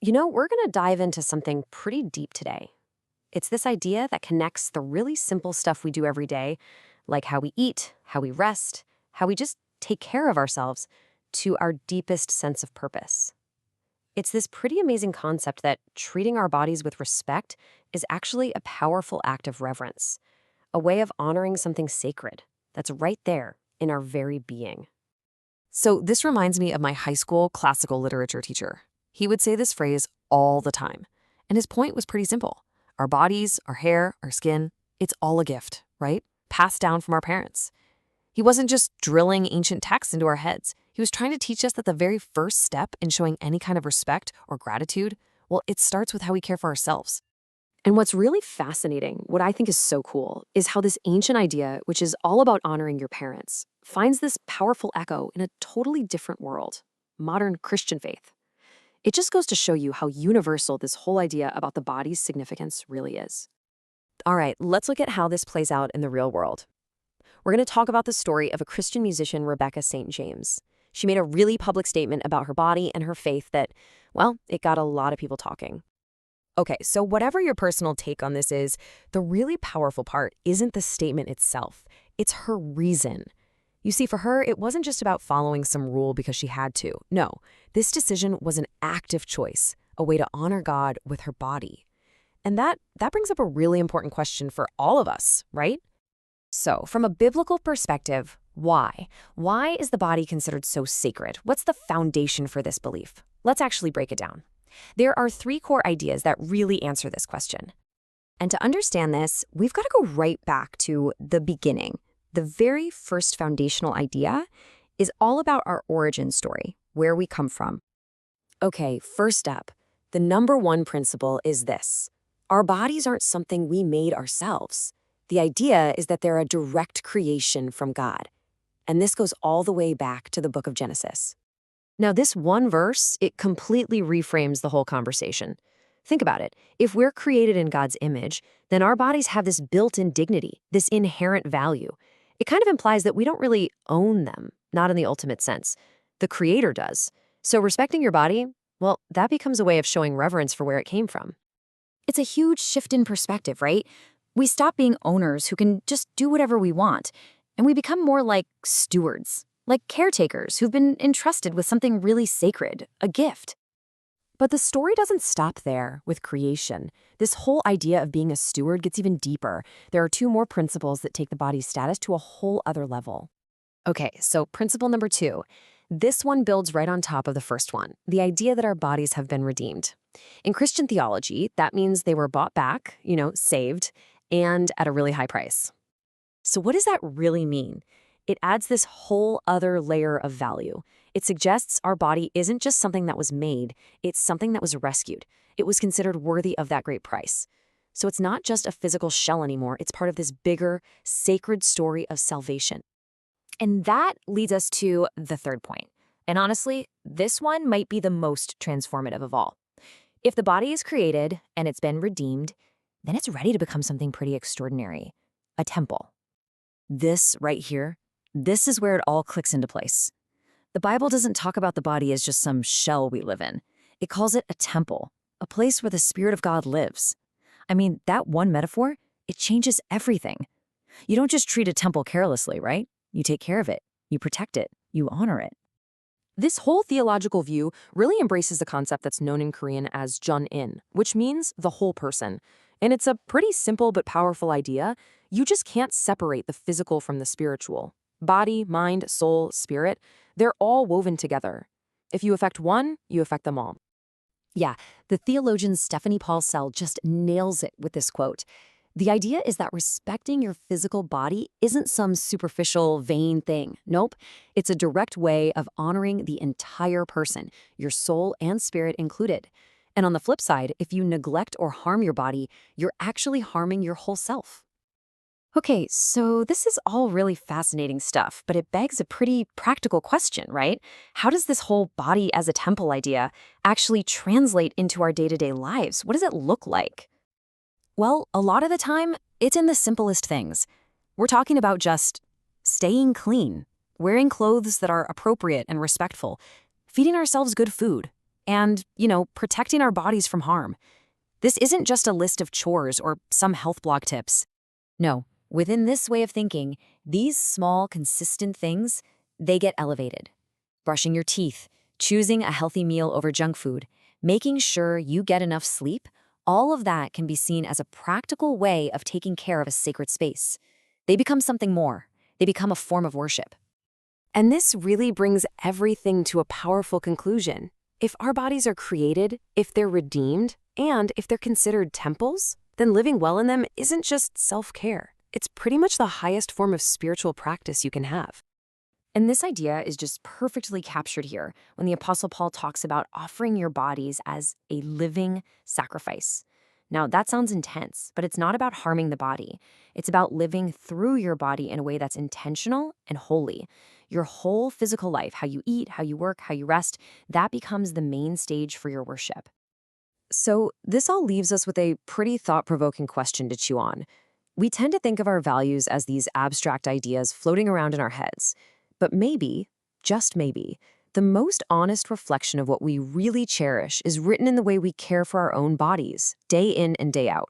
We're going to dive into something pretty deep today. It's this idea that connects the really simple stuff we do every day, like how we eat, how we rest, how we just take care of ourselves, to our deepest sense of purpose. It's this pretty amazing concept that treating our bodies with respect is actually a powerful act of reverence, a way of honoring something sacred that's right there in our very being. So this reminds me of my high school classical literature teacher. He would say this phrase all the time, and his point was pretty simple. Our bodies, our hair, our skin, it's all a gift, right? Passed down from our parents. He wasn't just drilling ancient texts into our heads. He was trying to teach us that the very first step in showing any kind of respect or gratitude, well, it starts with how we care for ourselves. And what's really fascinating, what I think is so cool, is how this ancient idea, which is all about honoring your parents, finds this powerful echo in a totally different world, modern Christian faith. It just goes to show you how universal this whole idea about the body's significance really is. All right, let's look at how this plays out in the real world. We're going to talk about the story of a Christian musician, Rebecca St. James. She made a really public statement about her body and her faith that, well, it got a lot of people talking. Okay, so whatever your personal take on this is, the really powerful part isn't the statement itself. It's her reason. You see, for her, it wasn't just about following some rule because she had to. No, this decision was an active choice, a way to honor God with her body. And that brings up a really important question for all of us, right? So, from a biblical perspective, why? Why is the body considered so sacred? What's the foundation for this belief? Let's actually break it down. There are 3 core ideas that really answer this question. And to understand this, we've got to go right back to the beginning. The very first foundational idea is all about our origin story, where we come from. Okay, first up, the number 1 principle is this. Our bodies aren't something we made ourselves. The idea is that they're a direct creation from God. And this goes all the way back to the book of Genesis. Now, this one verse, it completely reframes the whole conversation. Think about it. If we're created in God's image, then our bodies have this built-in dignity, this inherent value. It kind of implies that we don't really own them, not in the ultimate sense. The Creator does. So respecting your body, well, that becomes a way of showing reverence for where it came from. It's a huge shift in perspective, right? We stop being owners who can just do whatever we want, and we become more like stewards, like caretakers who've been entrusted with something really sacred, a gift. But the story doesn't stop there with creation. This whole idea of being a steward gets even deeper. There are 2 more principles that take the body's status to a whole other level. Okay, so principle number 2. This one builds right on top of the first one, the idea that our bodies have been redeemed. In Christian theology, that means they were bought back, saved, and at a really high price. So what does that really mean? It adds this whole other layer of value. It suggests our body isn't just something that was made, it's something that was rescued. It was considered worthy of that great price. So it's not just a physical shell anymore, it's part of this bigger, sacred story of salvation. And that leads us to the third point. And honestly, this one might be the most transformative of all. If the body is created and it's been redeemed, then it's ready to become something pretty extraordinary, a temple. This right here, this is where it all clicks into place. The Bible doesn't talk about the body as just some shell we live in. It calls it a temple, a place where the Spirit of God lives. I mean, that one metaphor, it changes everything. You don't just treat a temple carelessly, right? You take care of it, you protect it, you honor it. This whole theological view really embraces the concept that's known in Korean as Jun-in, which means the whole person. And it's a pretty simple but powerful idea. You just can't separate the physical from the spiritual. Body, mind, soul, spirit, they're all woven together. If you affect one, you affect them all. Yeah, the theologian Stephanie Paulsell just nails it with this quote. The idea is that respecting your physical body isn't some superficial, vain thing. Nope. It's a direct way of honoring the entire person, your soul and spirit included. And on the flip side, if you neglect or harm your body, you're actually harming your whole self. Okay, so this is all really fascinating stuff, but it begs a pretty practical question, right? How does this whole body as a temple idea actually translate into our day-to-day lives? What does it look like? Well, a lot of the time, it's in the simplest things. We're talking about just staying clean, wearing clothes that are appropriate and respectful, feeding ourselves good food, and, protecting our bodies from harm. This isn't just a list of chores or some health blog tips. No, within this way of thinking, these small, consistent things, they get elevated. Brushing your teeth, choosing a healthy meal over junk food, making sure you get enough sleep, all of that can be seen as a practical way of taking care of a sacred space. They become something more. They become a form of worship. And this really brings everything to a powerful conclusion. If our bodies are created, if they're redeemed, and if they're considered temples, then living well in them isn't just self-care. It's pretty much the highest form of spiritual practice you can have. And this idea is just perfectly captured here when the Apostle Paul talks about offering your bodies as a living sacrifice. Now, that sounds intense, but it's not about harming the body. It's about living through your body in a way that's intentional and holy. Your whole physical life, how you eat, how you work, how you rest, that becomes the main stage for your worship. So this all leaves us with a pretty thought-provoking question to chew on. We tend to think of our values as these abstract ideas floating around in our heads. But maybe, just maybe, the most honest reflection of what we really cherish is written in the way we care for our own bodies, day in and day out.